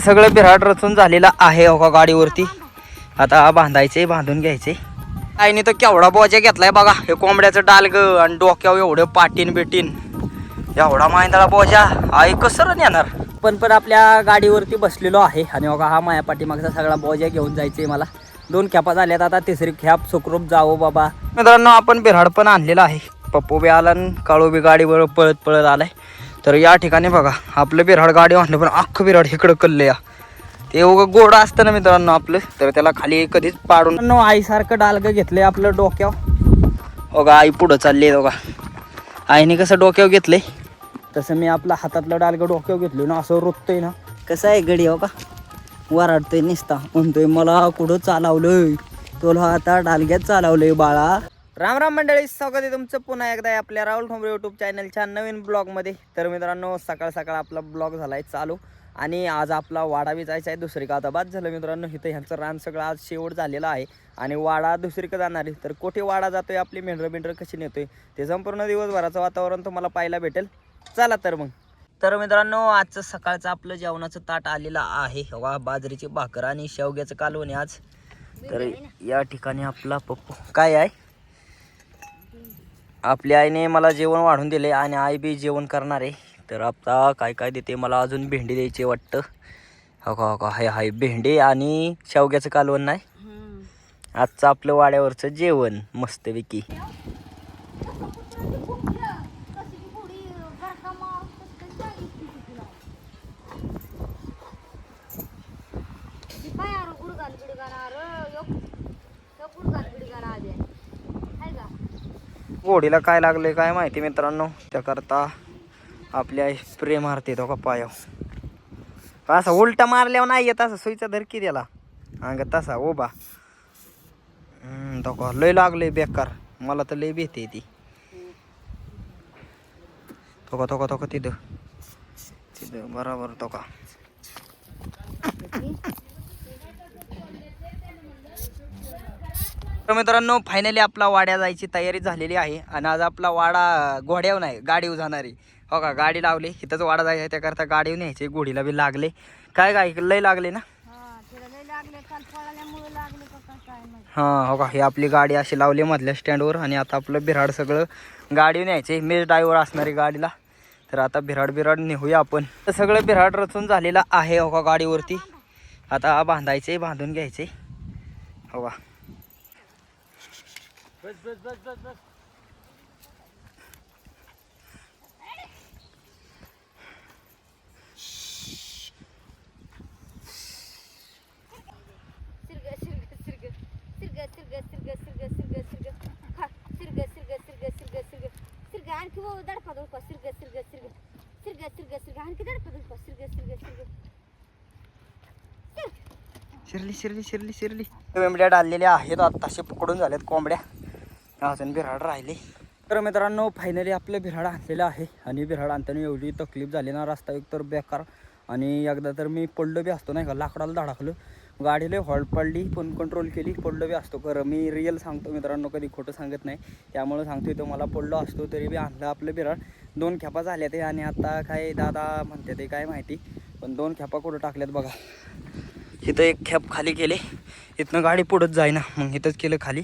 सगळं बिऱ्हाड रचून झालेलं आहे हो का गाडीवरती. आता बांधायचे, बांधून घ्यायचे. आईने तर केवढा बोजा घेतलाय बघा. हे कोंबड्याचं डालग आणि डोक्यावर एवढं पाटीन बिटीन एवढा माहिंदाळा बोजा. आई कसं येणार. पण आपल्या गाडीवरती बसलेलो आहे आणि बघा हा माया पाठीमागचा सगळा बोजा घेऊन जायचे मला. 2 खेपा झाल्यात, आता तिसरी खेप सुखरूप जावो बाबा. मित्रांनो आपण बिऱ्हाड पण आणलेला आहे. पप्पू बी आला आणि काळू बी गाडीवर पळत पळत आलाय. तर या ठिकाणी बघा आपलं बिऱ्हाड गाडी आणलं पण अख्खं बिऱ्हाड इकडं कल्ले या. ते उगं गोडं असतं ना मित्रांनो आपलं, तर त्याला खाली कधीच पाडून आईसारखं डालगं घेतलंय आपलं डोक्यावर. हो का आई पुढं चालली आहे. बघा आईने कसं डोक्यावर घेतलंय तसं मी आपला हातातलं डालगं डोक्यावर घेतलं ना, असं रोखतोय ना. कसं आहे गडी हो का, वराडतोय निसता. म्हणतोय मला कुठं चालवलंय, तुला आता डालग्यात चालवलंय बाळा. राम राम मंडळी, स्वागत आहे तुमचं पुन्हा एकदा आपल्या राहुल ठोंबरे यूट्यूब चॅनलच्या नवीन ब्लॉगमध्ये. तर मित्रांनो सकाळ सकाळ आपला ब्लॉग झाला आहे चालू आणि आज आपला वाडा बी जायचा आहे दुसरी का. आता बाद झालं मित्रांनो, इथं ह्यांचं रान सगळं आज शेवट झालेलं आहे आणि वाडा दुसरीकडे जाणार आहे. तर कुठे वाडा जातोय, आपली मेंढरं कशी नेतोय ते संपूर्ण दिवसभराचं वातावरण तुम्हाला पाहायला भेटेल. चला तर मग. तर मित्रांनो आजचं सकाळचं आपलं जेवणाचं ताट आलेलं आहे. हवा बाजरीची भाकर आणि शेवग्याचं कालवण आज. तर या ठिकाणी आपला पप्पू काय आहे, आपल्या आईने मला जेवण वाढून दिले आणि आई बी जेवण करणार आहे. तर आता काय काय देते मला, अजून भेंडी द्यायची वाटतं. हो का हो का, हाय हाय भेंडी आणि शेवग्याचं कालवण नाही आजचं आपलं वाड्यावरचं जेवण मस्तपैकी. घोडीला काय लागले काय माहिती मित्रांनो, त्याकरता आपल्या स्प्रे मारते तो का पायाव. असा उलटा मारल्यावर नाही येत, असं सुईचा धरकी त्याला अंग तसा उभा. तो का लय लागले बेकार, मला तर लय भीती ती. तो का तिथं तिथं बरोबर तो का. तर मित्रांनो फायनली आपला वाड्या जायची तयारी झालेली आहे आणि आज आपला वाडा घोड्यावर नाही गाडीवर जाणारी. हो का गाडी लावली इथंच वाडा जायचं, त्याकरता गाडीवर न्यायचे. घोडीला बी लागले काय काय लय लागले ना. हां हो का, ही आपली गाडी अशी लावली मधल्या स्टँडवर आणि आता आपलं बिऱ्हाड सगळं गाडीवर न्यायचे. मीच ड्रायव्हर असणारी गाडीला. तर आता बिऱ्हाड नेऊया आपण. तर सगळं बिऱ्हाड रचून झालेलं आहे हो का गाडीवरती. आता बांधायचे, बांधून घ्यायचे. हो का शिरली कोंबड्या डाललेल्या आहेत आत्ताशे पकडून झाल्यात कोंबड्या, अजून बिऱ्हाड राहिले. तर मित्रांनो फायनली आपलं बिऱ्हाड आणलेलं आहे आणि बिऱ्हाड आणताना एवढी तकलीफ झाली ना, रस्ता एक तर बेकार आणि एकदा तर मी पडलो बी असतो नाही का, लाकडाला धडकलं. गाडीला हॉल्ट पडली पण कंट्रोल केली, पडलो बी असतो. खरं मी रिअल सांगतो मित्रांनो, कधी खोटं सांगत नाही, त्यामुळे सांगतोय तो. मला पडलो असतो तरी बी आणलं आपलं बिऱ्हाड. 2 खेपा झाल्या ते आणि आता काय दादा म्हणते ते काय माहिती, पण 2 खेपा कुठं टाकल्यात बघा. इथं एक खेप खाली केले, इथनं गाडी पुढंच जाईना, मग इथंच केलं खाली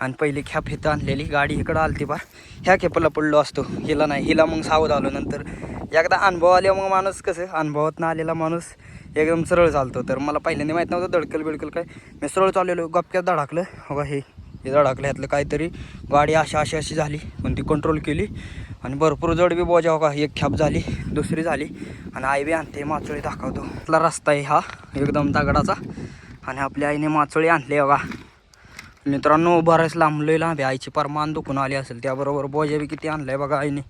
आणि पहिली खेप इथं आणलेली. गाडी इकडं आलती बा, ह्या खेपाला पडलो असतो, हिला नाही. हिला मग सावध आलो. नंतर एकदा अनुभव आले मग माणूस कसं, अनुभवात ना आलेला माणूस एकदम सरळ चालतो. तर मला पहिल्यांदा माहीत नव्हतं धडकल बिडकल काय, मी सरळ चाललेलो, गपक्यात धडकलं. हो हे धडकलं ह्यातलं काहीतरी. गाडी अशी झाली पण ती कंट्रोल केली आणि भरपूर जड बी बोजा. हो का एक खेप झाली, दुसरी झाली आणि आई बी आणते. माचोळी दाखवतो, आपला रस्ता आहे हा एकदम दगडाचा आणि आपल्या आईने माचोळी आणली. बघा मित्रांनो बऱ्याच लांबलोय लांब, आईची पार मान दुखून आली असेल. त्याबरोबर बोजा बी किती आणलाय बघा आईने.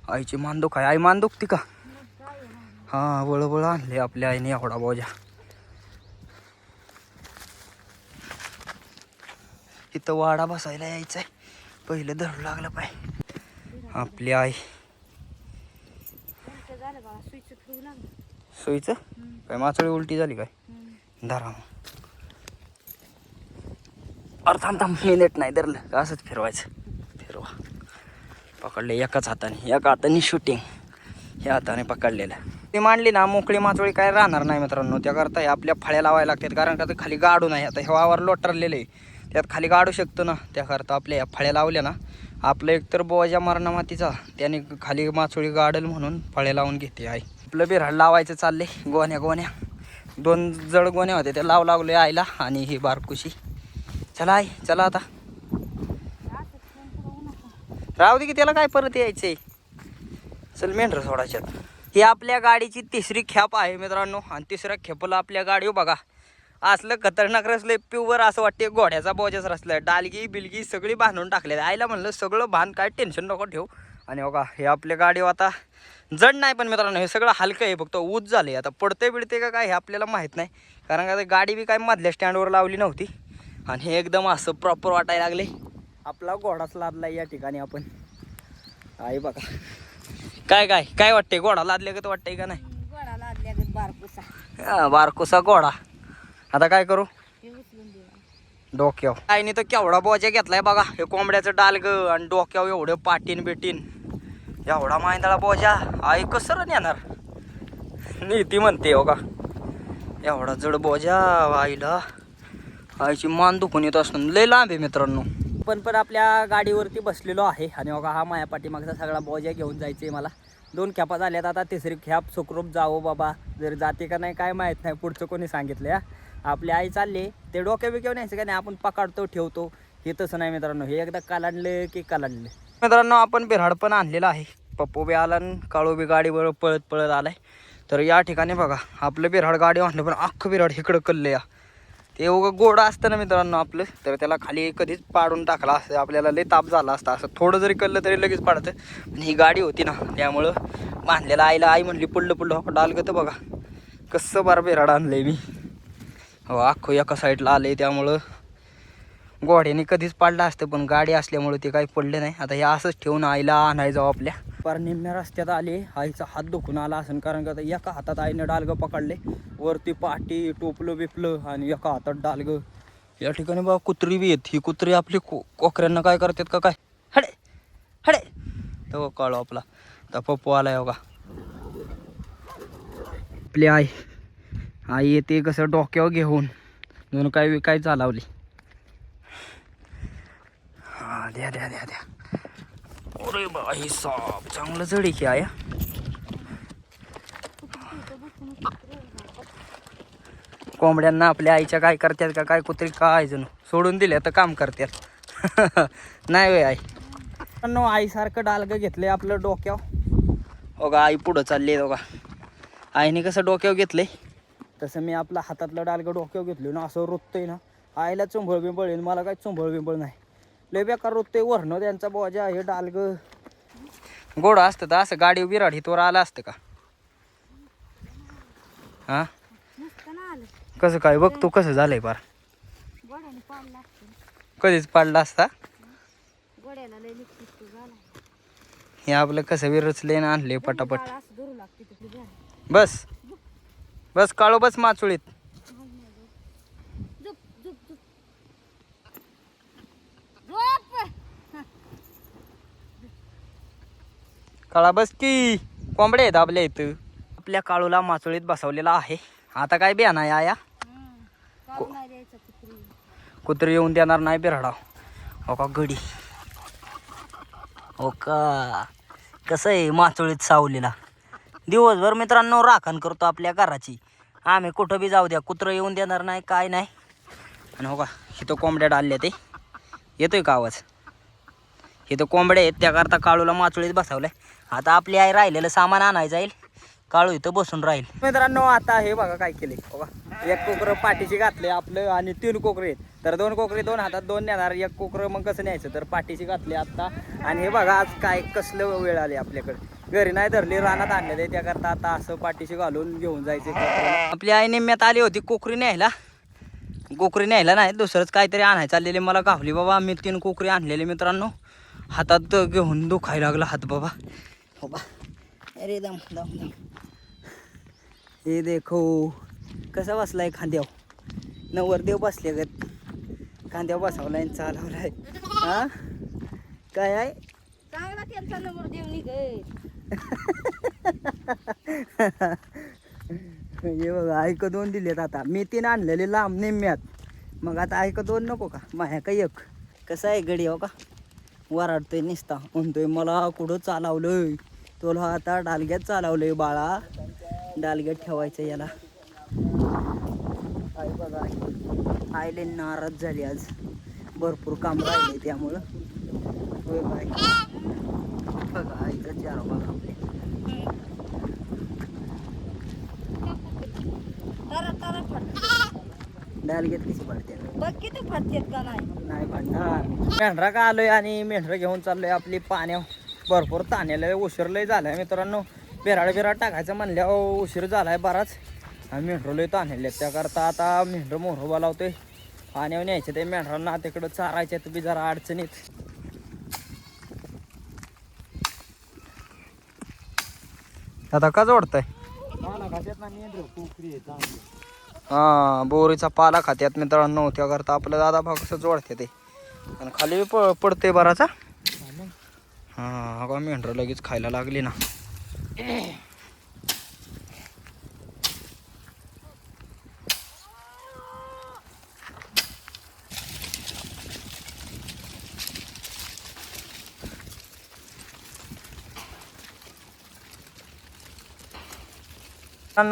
आईची मान दुख आहे, आई मान दुखती का. हां वळवळ आणले आपल्या आईने एवढा बोजा. इथं वाडा बसायला यायचंय, पहिलं धरू लागलं पाय आपली आई. सुईचं काय, माचोळी उलटी झाली काय. धरा अरे थांब मी नेट नाही धरलं का, असंच फिरवायचं. फिरवा पकडले एकाच हाताने, एका हाताने शूटिंग, ह्या हाताने पकडलेलं. ती मांडली ना मोकळी माचोळी काय राहणार नाही मित्रांनो. त्याकरता हे आपल्या फळ्या लावायला लागतात, कारण का ते खाली गाडू नाही. आता हे वावर लोटरलेले आहे, त्यात खाली गाडू शकतो ना. त्याकरता आपल्या ह्या फळ्या लावल्या ना, आपलं एकतर बोजा मारणं मातीचा, त्याने खाली माचोळी गाडल म्हणून फळे लावून घेते आहे. आपलं बिऱ्हाड लावायचं चालले. गोण्या 2 जड गोण्या होते त्या लागले आईला, आणि ही बारकुशी. चला आई चला आता, राहू दे की त्याला काय परत यायचंय. चल मेंढर सोडायच्यात. ही आपल्या गाडीची 3री खेप आहे मित्रांनो, आणि 3ऱ्या खेपला आपल्या गाडीवर बघा असलं खतरनाक रचलंय. प्युअर असं वाटते घोड्याचा बोजाच रचलाय. डालगी बिलगी सगळी बांधून टाकले. आईला म्हणलं सगळं बांध, काय टेन्शन नको ठेव. आणि बघा हे आपल्या गाडीवर आता जड नाही, पण मित्रांनो हे सगळं हलकं आहे, फक्त ऊज झाले. आता पडते बिडते का काय हे आपल्याला माहीत नाही, कारण का गाडी बी काय मधल्या स्टँडवर लावली नव्हती. आणि हे एकदम असं प्रॉपर वाटायला लागले. आपला घोडाच लादला या ठिकाणी आपण. आई बघा काय काय काय वाटतंय, घोडा लादल्या का वाटतंय का नाही. घोडा लादल्यागत बारकुसा. बारकोसा घोडा. आता काय करू, डोक्यावर आईने तर केवढा बोजा घेतलाय बघा. हे कोंबड्याचं डालग आणि डोक्यावर एवढं पाटीन बिटीन, एवढा मांदळा बोजा. आई कसं नेणार, नीती म्हणते हो का. एवढा जड बोजा आईला, आईची मान दुखून येत असून लय लांब आहे मित्रांनो. पण आपल्या गाडीवरती बसलेलो आहे, आणि बघा हा माया पाठीमागचा सगळा बोजा घेऊन जायचे मला. 2 खेपा झाल्यात, आता 3री खेप सुखरूप जावो बाबा. जर जाते का नाही काय माहीत नाही, पुढचं कोणी सांगितलं या. आपली आई चालले ते डोक्या बिक्यावर न्यायचं का नाही, आपण पकडतो ठेवतो. हे तसं नाही मित्रांनो, हे एकदा कालाडलं की कालाडलं. मित्रांनो आपण बिऱ्हाड पण आणलेला आहे. पप्पू बी आला आणि काळू बी गाडीवर पळत आलाय. तर या ठिकाणी बघा आपलं बिऱ्हाड गाडी आणलं, पण अख्खं बिऱ्हाड इकडं कल्ले या. ते उगं गोडं असतं ना मित्रांनो आपलं, तर त्याला खाली कधीच पाडून टाकला असतं, आपल्याला लय ताप झाला असता. असं थोडं जरी कल्लं तरी लगेच पाडतं. आणि ही गाडी होती ना, त्यामुळं बांधलेला आईला. आई म्हणली पडलं डालगं तर बघा कसं बार बिऱ्हाड आणलंय मी. हो अख्खं एका साईडला आले, त्यामुळं घोड्याने कधीच पाडलं असतं, पण गाडी असल्यामुळे ते काही पडले नाही. आता हे असंच ठेवून आईला आणायला जाऊ. आपल्या फार निम्म्या रस्त्यात आले, आईचा हात दुखून आला असेल, कारण का एका हातात आईनं डालगं पकडले, वरती पाठी टोपलं बिपलं, आणि एका हातात डालगं. या ठिकाणी बघा कुत्री बी आहेत. ही कुत्री आपली कोकऱ्यांना काय करतात का काय. हडे हडे तो काळू आपला. आता पप्पू आलाय बघा. आपली आई येते कसं डोक्यावर घेऊन, म्हणून काय चालवली. हा द्या. अरे बाई साप चांगलं जडी की आहे. कोंबड्यांना आपल्या आईच्या काय करतात का काय, कुत्री काय जणू सोडून दिले तर काम करतात. नाही वे आई. पण आईसारखं डालगं घेतलंय आपलं डोक्यावर. हो का आई पुढं चालली आहे. हो का आईने कसं डोक्यावर घेतलंय, तसं मी आपला हातातलं डालगं डोक्यावर घेतलं ना, असं रोततंय ना. आईला चुंबळ बिंबळ येईल, मला काय चुंबळ बिंबळ नाही. लय बेकार रोततंय वरनं त्यांचा बोजा. हे डालगं गोडं असतं तर असं गाडी बिराड हितवर आलं असतं का. हा कसं काय बघ तू कसं झालंय पार. कधीच पाडला असता. हे आपलं कसं विरचले ना, आणले पटापट. बस काळो बस माचुळीत. काळा बस की, कोंबड्या आहेत आपल्या इथं. आपल्या काळूला माचुळीत बसवलेला आहे. आता काय बिया नाही आया, कुत्री येऊन देणार नाही बिराडा. हो का गडी, हो का कसं आहे माचुळीत सावलीला. दिवसभर मित्रांनो राखण करतो आपल्या घराची. आम्ही कुठं बी जाऊ द्या, कुत्रं येऊन देणार नाही काय नाही. आणि हो का इथं कोंबड्या डालल्या, ते येतोय का आवाज. इथं कोंबड्या आहेत, त्याकरता काळूला माचुळीत बसवलंय. आता आपली आई राहिलेलं सामान आणायला जाईल, काळू इथं बसून राहील. मित्रांनो आता हे बघा काय केले. बघा एक कोकरं पाठीशी घातले आपलं, आणि 3 कोकरे आहेत. तर 2 कोकरे 2 हातात 2 नेणार. एक कोकरं मग कसं न्यायचं, तर पाठीशी घातले आत्ता. आणि हे बघा आज काय कसलं वेळ आली आपल्याकडे. घरी नाही धरली, रानात आणलेले, त्याकरता आता असं पाठीशी घालून घेऊन जायचे. आपली आई निम्म्यात आली होती कोकरी न्यायला. कोकरी न्यायला नाही, दुसरंच काहीतरी आणायचं चाललेले. मला गावली बाबा. मी 3 कोकरी आणलेले मित्रांनो. हातात घेऊन दुखायला लागला हात बाबा. हो बा अरे दम. हे देखो कसा बसलाय खांद्यावर. नवरदेव बसले गत खांद्यावर बसवलाय चालवलाय. हा काय आहे चांगला त्यांचा नंबर देऊ निघ. हे बघा ऐक दोन दिलेत आता मी 3 आणलेले लांब निम्म्यात. मग आता ऐक 2 नको का माझ्या का एक. कसं आहे गडी हो का वराडतोय निसता म्हणतोय मला कुठं चालवलंय तुला आता डालग्यात चालवलंय बाळा. डालग्यात ठेवायचं याला. आई बघा आईले नाराज झाली आज भरपूर काम राहिले त्यामुळं. होय बाय बघा आईचं 4 बघा आपले. डालग्यात कशी पडते बघ किती फटकेत का नाही पडणार. मेंढरा का आलोय आणि मेंढरा घेऊन चाललोय आपली पाण्यावर. भरपूर ताण्याला उशीर लय झालाय मित्रांनो. बिराड टाकायचं म्हणल्यावर उशीर झालाय बराच. आणि मेंढरं लय ताणले त्याकरता आता मेंढरं मोहरोबा लावतोय. पाण्यावर न्यायचे ते मेंढरांना तिकडं चारायचे तुम्ही जरा अडचणीत. आता का जोडताय? हा बोरीचा पाला खात्यात मित्रांनो. त्याकरता आपलं दादा भाग कसं जोडते ते आणि खाली पडते बराचा. हा मेंढरं लगेच खायला लागली ना.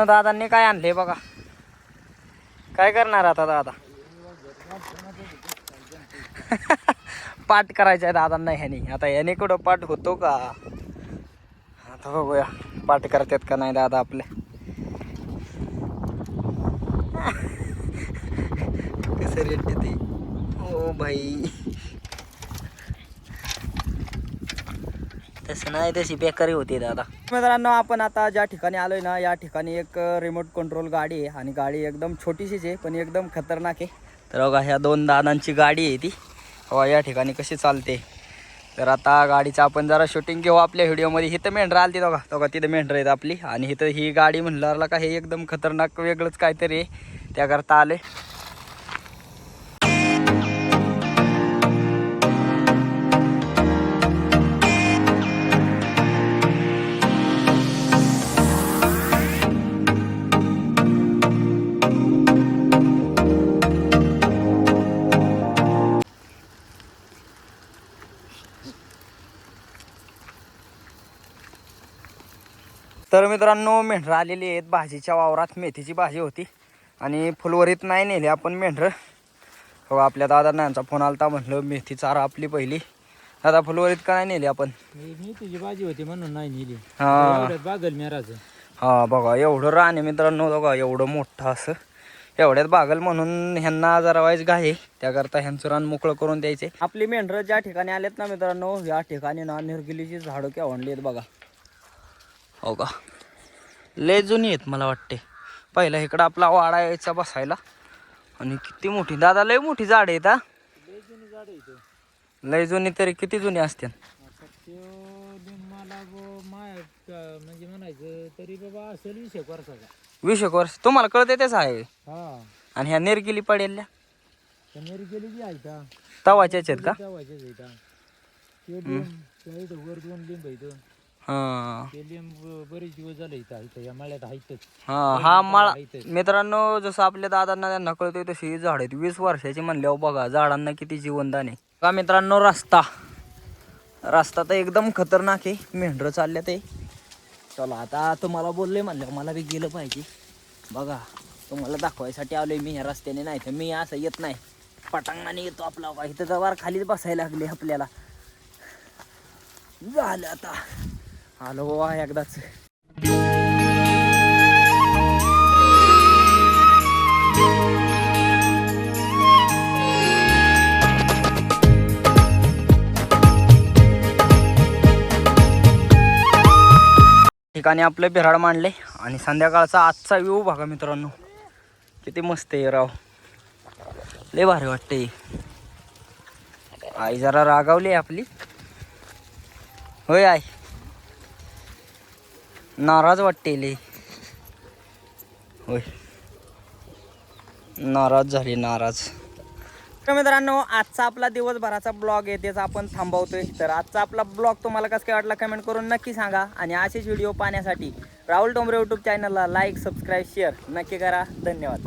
दादांनी काय आणले बघा. काय करणार आता दादा? पाठ करायचा आहे दादांना ह्यानी. आता ह्याने कुठं पाठ होतो का? आता बघूया पाठ करतात का नाही दादा आपले. कसं रेट ते ओ भाई. तसं नाही तशी बेकारी होती दादा. मित्रांनो आपण आता ज्या ठिकाणी आलोय ना या ठिकाणी एक रिमोट कंट्रोल गाडी आहे. आणि गाडी एकदम छोटीशीच आहे पण एकदम खतरनाक आहे. तर बघा ह्या 2 दादांची गाडी आहे ती. बघा या ठिकाणी कशी चालते. तर आता गाडीचं आपण जरा शूटिंग घेऊ आपल्या व्हिडिओमध्ये. इथं मेंढरं आली बघा. बघा तिथं मेंढरं आहेत आपली. आणि इथं ही गाडी म्हणल्यावर का हे एकदम खतरनाक वेगळंच काहीतरी आहे. त्याकरता आले. तर मित्रांनो मेंढरं आलेली आहेत भाजीच्या वावरात. मेथीची भाजी होती आणि फुलवरीत नाही नेली आपण मेंढरं. हो आपल्या दादांना यांचा फोन आलता म्हटलं मेथी चारा आपली पहिली. दादा फुलवरीत का नाही नेली आपण? मेथीची भाजी होती म्हणून नाही नेली. हा बागल मेराचं. हा बघा एवढं रान आहे मित्रांनो. बघा एवढं मोठं असं. एवढ्यात बागल म्हणून ह्यांना जरा वाईज गाय त्याकरता ह्यांचं रान मोकळं करून द्यायचे. आपली मेंढरं ज्या ठिकाणी आलेत ना मित्रांनो या ठिकाणी ना निरगिलीची झाडं केवढली आहेत बघा. हो का लय जुनी आहेत मला वाटते. पहिला इकडं आपला वाडा यायचा बसायला. आणि किती मोठी दादा लय मोठी झाड आहेत. लय जुनी तरी किती जुनी असते? म्हणजे म्हणायचं तरी बाबा असेल 20 एक वर्षाचा. 20 एक वर्ष तुम्हाला कळते तेच आहे. हा आणि ह्या निरगिली पडेल्या निरगिली जी आहे का तवाच्याच आहेत का? तवाच्याच आहेत. ते लिंब वर 2 लिंब आहेत. हा ते लिंब बरेच दिवस झाले इथं या मळ्यात आहेतच. हा मळा मित्रांनो जसं आपल्या दादांना त्यांना कळतोय तशी झाड आहेत 20 वर्षाची म्हणल्यावर बघा झाडांना किती जीवनदान आहे का मित्रांनो. रस्ता तर एकदम खतरनाक आहे. मेंढरं चालल्या ते. चला आता तुम्हाला बोलले म्हणलं मला बी गेलं पाहिजे. बघा तुम्हाला दाखवायसाठी आलोय मी ह्या रस्त्याने. नाही तर मी असं येत नाही पटांगाने येतो आपला. इथं जवळ खालीच बसायला लागले आपल्याला. झालं आता आलो बाबा एकदाच. ठिकाणी आपलं बिराड मांडले आणि संध्याकाळचा आजचा व्ह्यू बघा मित्रांनो किती मस्त आहे राव. लय भारी वाटते. आई जरा रागावली आपली. होय आई नाराज वाटते लय. होय नाराज झाली नाराज. तर मित्रांनो आजचा आपला दिवसभराचा ब्लॉग आहे तेच आपण थांबवतोय. तर आजचा आपला ब्लॉग तुम्हाला कसं काय वाटला कमेंट करून नक्की सांगा. आणि असेच व्हिडिओ पाहण्यासाठी राहुल डोंबरे यूट्यूब चॅनलला लाईक सबस्क्राईब शेअर नक्की करा. धन्यवाद.